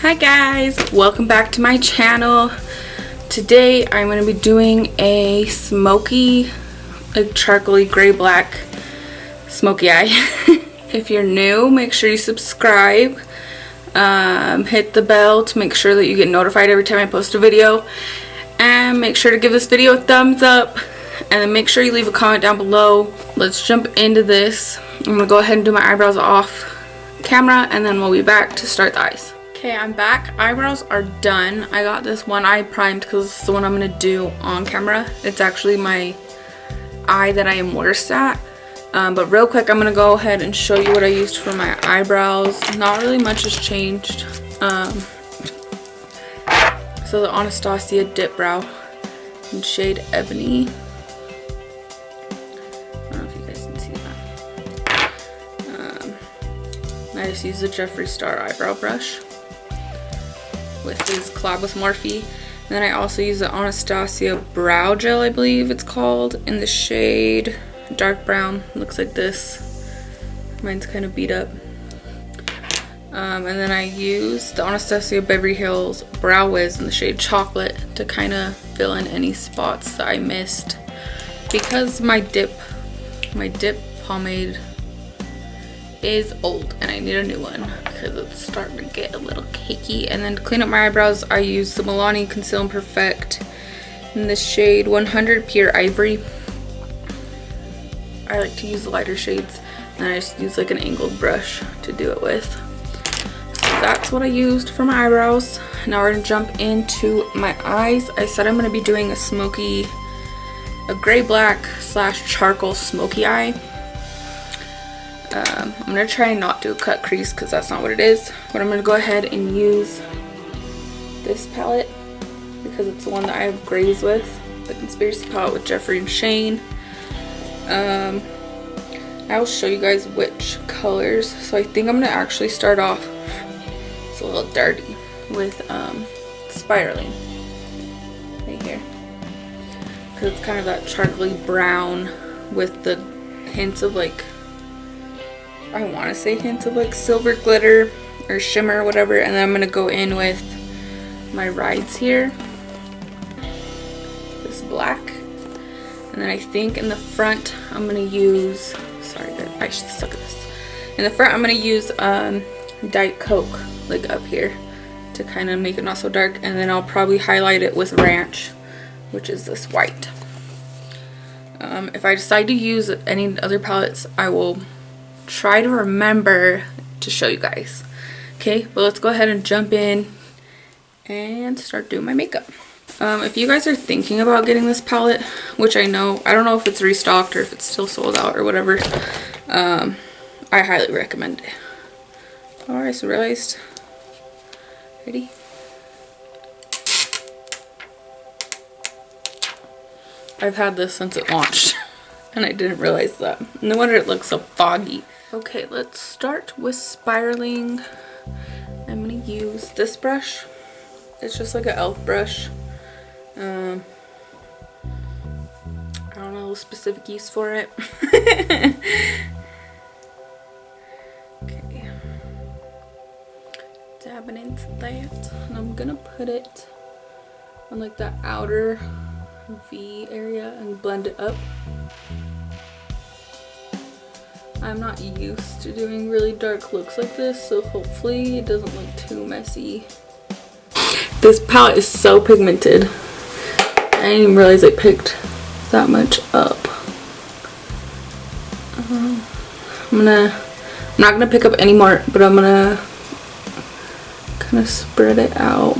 Hi guys, welcome back to my channel. Today I'm going to be doing a smoky, like charcoaly gray black smoky eye. If you're new, make sure you subscribe, hit the bell to make sure that you get notified every time I post a video, and make sure to give this video a thumbs up, and then make sure you leave a comment down below. Let's jump into this. I'm going to go ahead and do my eyebrows off camera, and then we'll be back to start the eyes. Okay, I'm back. Eyebrows are done. I got this one eye primed because it's the one I'm going to do on camera. It's actually my eye that I am worst at. But real quick, I'm going to go ahead and show you what I used for my eyebrows. Not really much has changed. So the Anastasia Dip Brow in shade Ebony. I don't know if you guys can see that. I just used the Jeffree Star eyebrow brush with his collab with Morphe. And then I also use the Anastasia Brow Gel, I believe it's called, in the shade dark brown. Looks like this. Mine's kind of beat up. And then I use the Anastasia Beverly Hills Brow Wiz in the shade Chocolate to kind of fill in any spots that I missed. Because my dip pomade is old and I need a new one because it's starting to get a little cakey. And then to clean up my eyebrows, I use the Milani Conceal and Perfect in the shade 100 Pure Ivory. I like to use the lighter shades, and I just use like an angled brush to do it with. So that's what I used for my eyebrows. Now we're gonna jump into my eyes. I said I'm gonna be doing a gray black / charcoal smoky eye. I'm going to try and not do a cut crease because that's not what it is. But I'm going to go ahead and use this palette because it's the one that I have grays with. The Conspiracy palette with Jeffree and Shane. I will show you guys which colors. So I think I'm going to actually start off, it's a little dirty, with Spiraling. Right here. Because it's kind of that charcoaly brown with the hints of like, I want to say hints of like silver glitter or shimmer or whatever. And then I'm going to go in with my Rides here, this black. And then I think in the front I'm going to use, sorry I should suck at this. In the front I'm going to use Diet Coke like up here to kind of make it not so dark. And then I'll probably highlight it with Ranch, which is this white. If I decide to use any other palettes, I will try to remember to show you guys. Okay, but let's go ahead and jump in and start doing my makeup. If you guys are thinking about getting this palette, which I don't know if it's restocked or if it's still sold out or whatever, I highly recommend it. Oh, I just realized. Ready? I've had this since it launched and I didn't realize that. No wonder it looks so foggy. Okay, let's start with spiraling. I'm gonna use this brush. It's just like an e.l.f. brush. I don't know the specific use for it. Okay. Dabbing into that. And I'm gonna put it on like the outer V area and blend it up. I'm not used to doing really dark looks like this, so hopefully it doesn't look too messy. This palette is so pigmented. I didn't even realize I picked that much up. I'm not gonna pick up any more, but I'm gonna kind of spread it out.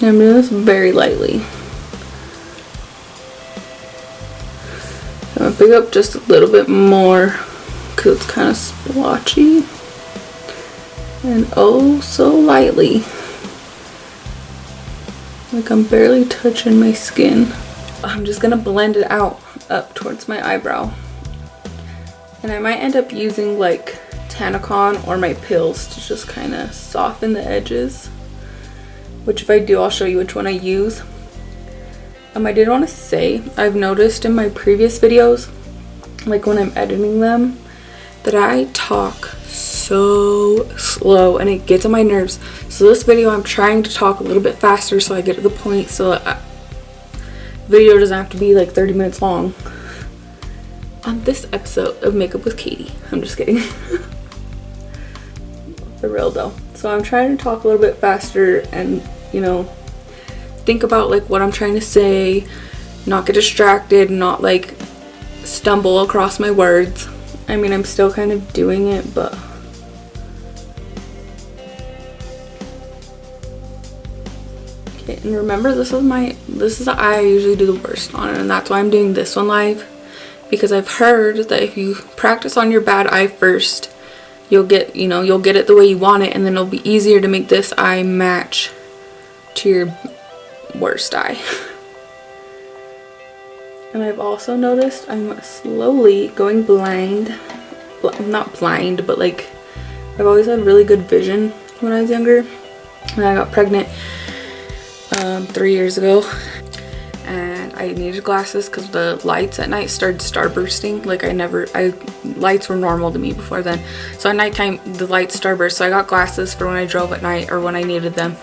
And I'm doing this very lightly. I'm gonna pick up just a little bit more because it's kind of splotchy, and oh so lightly, like I'm barely touching my skin. I'm just gonna blend it out up towards my eyebrow, and I might end up using like Tanacon or my pills to just kind of soften the edges, which if I do I'll show you which one I use. I did want to say, I've noticed in my previous videos, like when I'm editing them, that I talk so slow and it gets on my nerves. So this video I'm trying to talk a little bit faster so I get to the point, so the video doesn't have to be like 30 minutes long on this episode of Makeup with Katie. I'm just kidding. For real though. So I'm trying to talk a little bit faster and, you know, think about like what I'm trying to say, not get distracted, not like stumble across my words. I mean, I'm still kind of doing it, but okay. And remember, this is the eye I usually do the worst on, and that's why I'm doing this one live, because I've heard that if you practice on your bad eye first, you'll get it the way you want it, and then it'll be easier to make this eye match to your worst eye. And I've also noticed I'm slowly going blind. Not blind, but like I've always had really good vision when I was younger. And I got pregnant 3 years ago. And I needed glasses because the lights at night started starbursting. Like lights were normal to me before then. So at nighttime the lights starburst. So I got glasses for when I drove at night or when I needed them.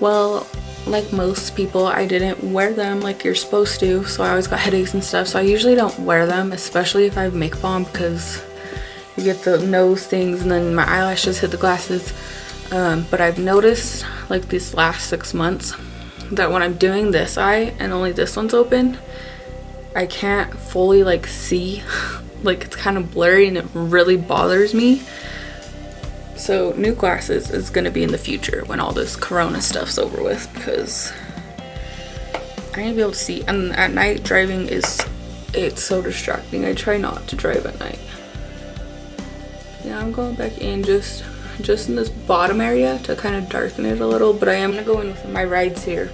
Well, like most people, I didn't wear them like you're supposed to, so I always got headaches and stuff. So I usually don't wear them, especially if I have makeup on, because you get the nose things and then my eyelashes hit the glasses. But I've noticed like these last 6 months that when I'm doing this eye and only this one's open, I can't fully like see. Like it's kind of blurry and it really bothers me. So new glasses is going to be in the future when all this corona stuff's over with, because I need to be able to see. And at night driving it's so distracting. I try not to drive at night. Yeah, I'm going back in just in this bottom area to kind of darken it a little, but I am going to go in with my rides here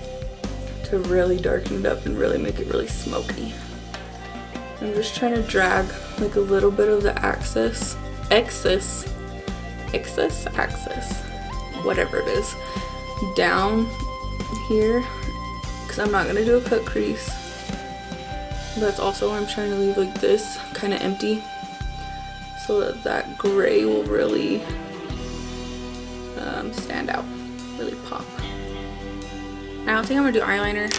to really darken it up and really make it really smoky. I'm just trying to drag like a little bit of the excess, whatever it is, down here, because I'm not going to do a cut crease. That's also why I'm trying to leave like this kind of empty, so that gray will really stand out, really pop. I don't think I'm going to do eyeliner.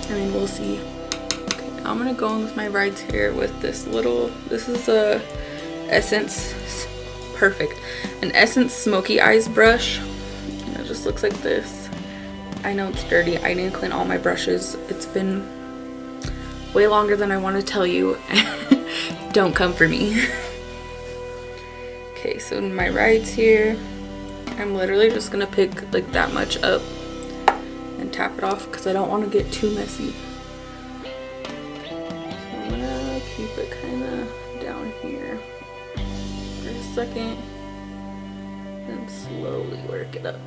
I mean, we'll see. Okay, now I'm going to go in with my rides here with this is a Essence, perfect, an Essence Smokey Eyes brush, and it just looks like this. I know it's dirty. I need to clean all my brushes. It's been way longer than I want to tell you. Don't come for me. Okay, so in my rides here, I'm literally just gonna pick like that much up and tap it off because I don't want to get too messy. So I'm gonna keep it kind of down here for a second and slowly work it up.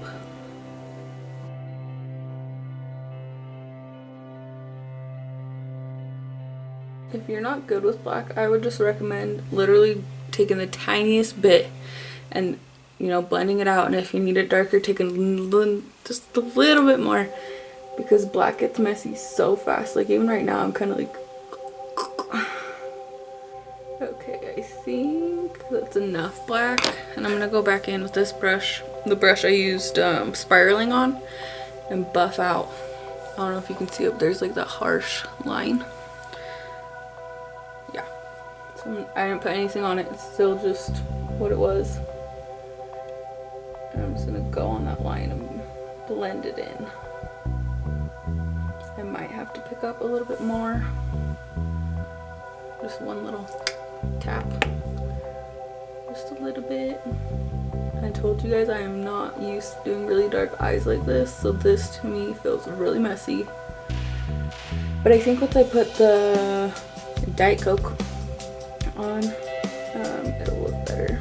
If you're not good with black, I would just recommend literally taking the tiniest bit and, you know, blending it out. And if you need it darker, taking just a little bit more, because black gets messy so fast. Like even right now I'm kind of like, okay, I think that's enough black, and I'm gonna go back in with this brush, the brush I used spiraling on, and buff out. I don't know if you can see up there's like that harsh line. Yeah, so I didn't put anything on it, it's still just what it was. And I'm just gonna go on that line and blend it in. I might have to pick up a little bit more, just one little tap, just a little bit. I told you guys I am not used to doing really dark eyes like this, so this to me feels really messy. But I think once I put the Diet Coke on, it'll look better.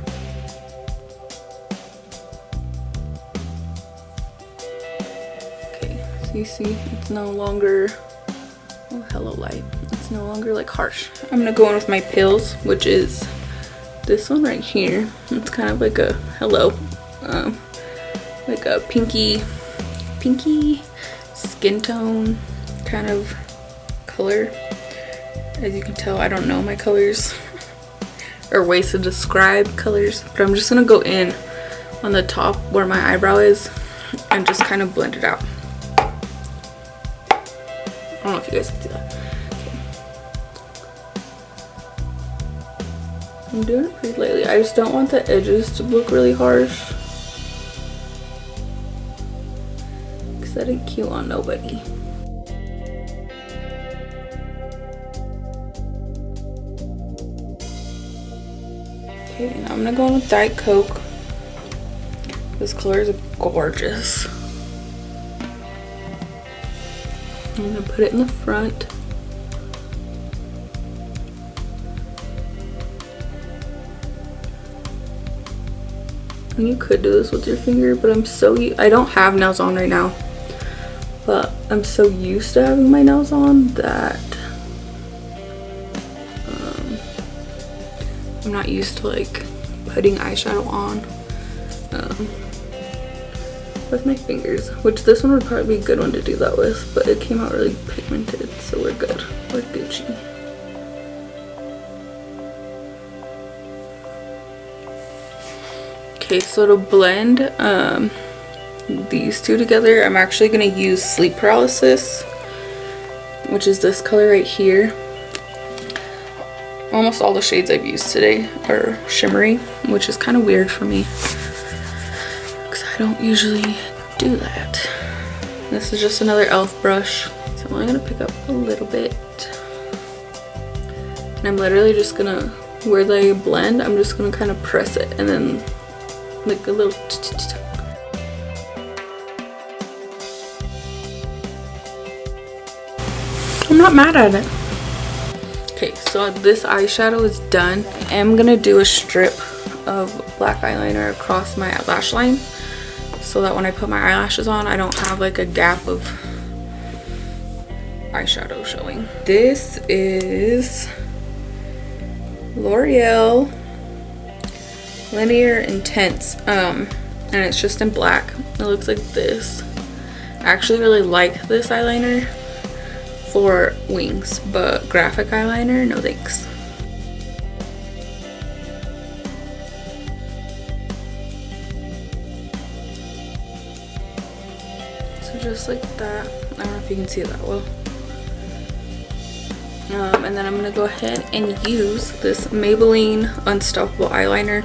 Okay, so you see it's no longer, oh hello light, it's no longer like harsh. I'm gonna go in with my pills, which is this one right here. It's kind of like a hello, like a pinky skin tone kind of color. As you can tell, I don't know my colors. or ways to describe colors, but I'm just gonna go in on the top where my eyebrow is and just kind of blend it out. I don't know if you guys can see that. Okay. I'm doing it pretty lightly. I just don't want the edges to look really harsh, because that ain't cute on nobody. Okay, now I'm gonna go in with Diet Coke. This color is gorgeous. I'm gonna put it in the front. And you could do this with your finger, but I don't have nails on right now, but I'm so used to having my nails on that I'm not used to like putting eyeshadow on with my fingers, which this one would probably be a good one to do that with, but it came out really pigmented, so we're good. We're Gucci. Okay, so to blend these two together, I'm actually going to use Sleep Paralysis, which is this color right here. Almost all the shades I've used today are shimmery, which is kind of weird for me, because I don't usually do that. This is just another e.l.f. brush, so I'm only going to pick up a little bit. And I'm literally just going to, where they blend, I'm just going to kind of press it and then like a little I'm not mad at it. Okay, so this eyeshadow is done. I am gonna do a strip of black eyeliner across my lash line so that when I put my eyelashes on, I don't have like a gap of eyeshadow showing. This is L'Oreal Linear Intense, and it's just in black. It looks like this. I actually really like this eyeliner for wings, but graphic eyeliner, no thanks. So just like that. I don't know if you can see that well. And then I'm gonna go ahead and use this Maybelline Unstoppable eyeliner,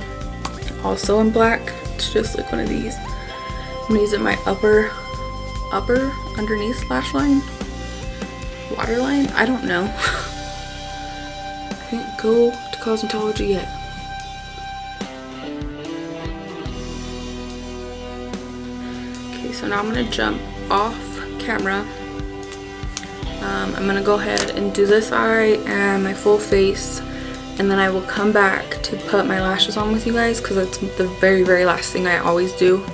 also in black. It's just like one of these. I'm gonna use it in my upper underneath lash line, waterline. I don't know. I didn't go to cosmetology yet. Okay, so now I'm gonna jump off camera. I'm gonna go ahead and do this eye and my full face, and then I will come back to put my lashes on with you guys, because that's the very, very last thing I always do.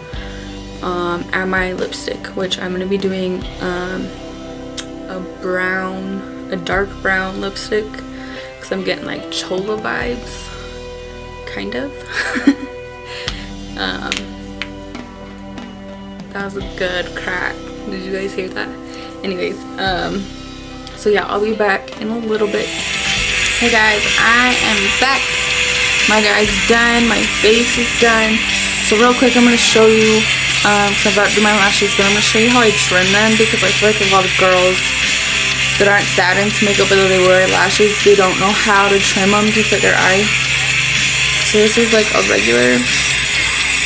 And my lipstick, which I'm gonna be doing a dark brown lipstick, because I'm getting like chola vibes, kind of. That was a good crack. Did you guys hear that? Anyways, so yeah, I'll be back in a little bit. Hey guys, I am back. My guy's done, my face is done. So real quick, I'm going to show you, because I'm about to do my lashes, but I'm going to show you how I trim them, because I feel like a lot of girls that aren't that into makeup, whether they wear lashes, they don't know how to trim them to fit their eye. So this is like a regular,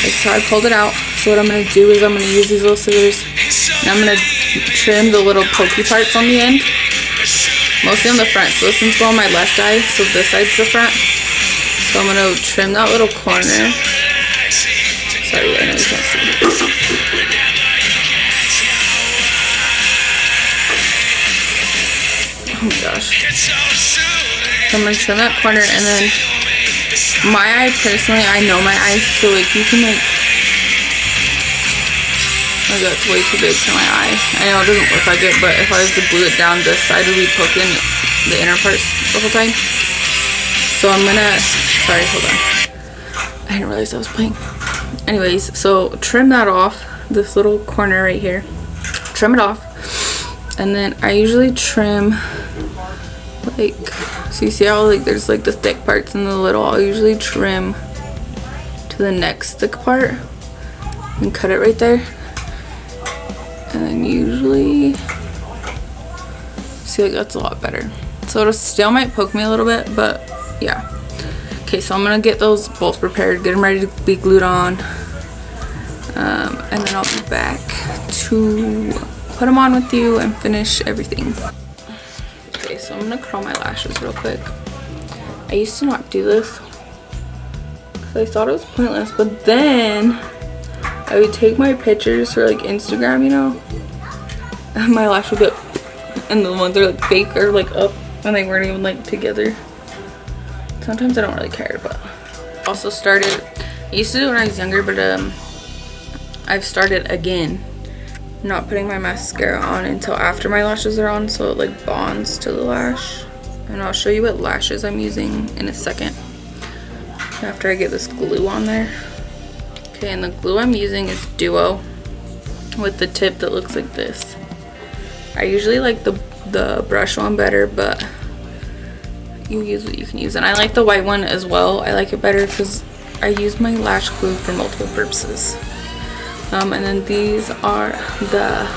this is how I pulled it out. So what I'm going to do is I'm going to use these little scissors, and I'm going to trim the little pokey parts on the end. Mostly on the front, so this one's going on my left eye, so this side's the front. So I'm going to trim that little corner. Sorry, I know you can't see. Oh my gosh. So I'm going to trim that corner, and then my eye, personally, I know my eyes, so like you can like, oh god, it's way too big for my eye. I know it doesn't look like it, but if I was to glue it down, this side would be poking the inner parts the whole time. So I'm gonna, sorry, hold on. I didn't realize I was playing. Anyways, so trim that off, this little corner right here. Trim it off. And then I usually trim like So you see how like there's like the thick parts and the little. I'll usually trim to the next thick part and cut it right there. And then usually, see, like that's a lot better. So it still might poke me a little bit, but yeah. Okay, so I'm gonna get those both prepared, get them ready to be glued on, and then I'll be back to put them on with you and finish everything. Okay, so I'm gonna curl my lashes real quick. I used to not do this because I thought it was pointless, but then I would take my pictures for like Instagram, you know, and my lash would go, and the ones that are like fake or like up and they weren't even like together. Sometimes I don't really care, but also started, I used to do it when I was younger, but I've started again not putting my mascara on until after my lashes are on, so it like bonds to the lash. And I'll show you what lashes I'm using in a second after I get this glue on there. Okay, and the glue I'm using is Duo with the tip that looks like this. I usually like the brush one better, but you use what you can use. And I like the white one as well. I like it better because I use my lash glue for multiple purposes. And then these are the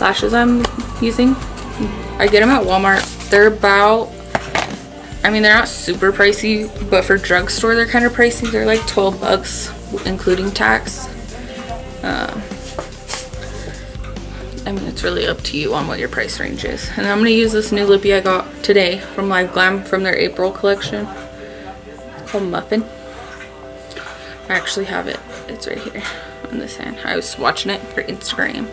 lashes I'm using. I get them at Walmart. They're about, I mean, they're not super pricey, but for drugstore they're kind of pricey. They're like 12 bucks including tax. I mean, it's really up to you on what your price range is. And I'm going to use this new lippy I got today from Live Glam from their April collection. It's called Muffin. I actually have it. It's right here on this hand. I was swatching it for Instagram.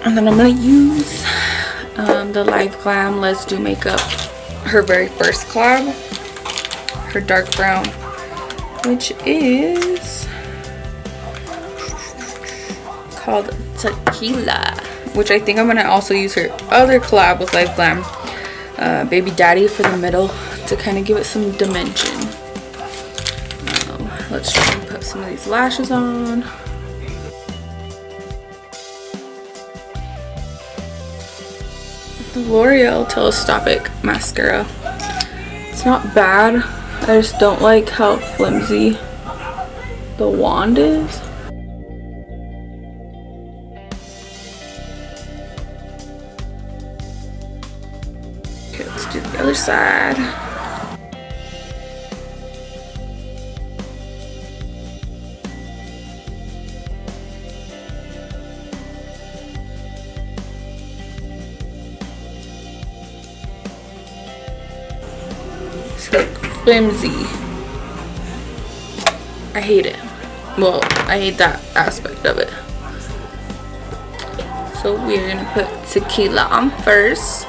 And then I'm going to use the Live Glam Let's Do Makeup, her very first collab, her dark brown, which is called Tequila, which I think I'm going to also use her other collab with Live Glam, Baby Daddy, for the middle to kind of give it some dimension. Let's try and put some of these lashes on. The L'Oreal Telescopic mascara. It's not bad. I just don't like how flimsy the wand is. Okay, let's do the other side. It's like flimsy. I hate it. Well, I hate that aspect of it. So we're gonna put Tequila on first.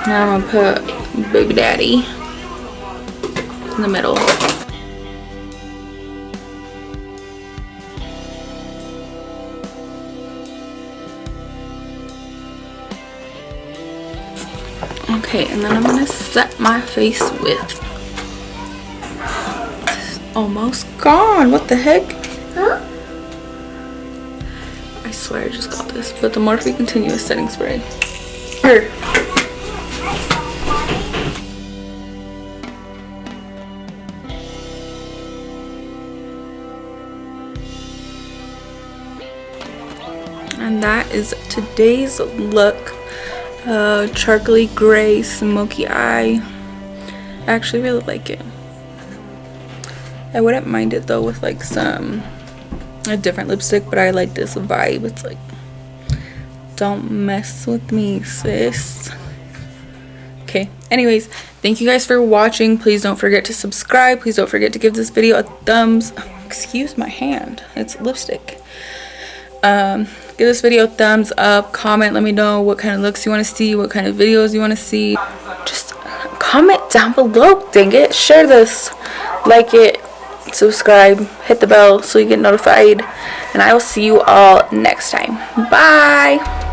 Now I'm gonna put Baby Daddy in the middle. Okay, and then I'm gonna set my face with, it's almost gone. What the heck? Huh? I swear I just got this, but the Morphe Continuous Setting Spray. Here. And that is today's look. Charcoaly gray smoky eye. I actually really like it. I wouldn't mind it though with like a different lipstick, but I like this vibe. It's like, don't mess with me, sis. Okay, anyways, thank you guys for watching. Please don't forget to subscribe. Please don't forget to give this video a thumbs, excuse my hand, it's lipstick. Give this video a thumbs up, comment, let me know what kind of looks you want to see, what kind of videos you want to see. Just comment down below, dang it. Share this, like it, subscribe, hit the bell so you get notified. and I will see you all next time. Bye!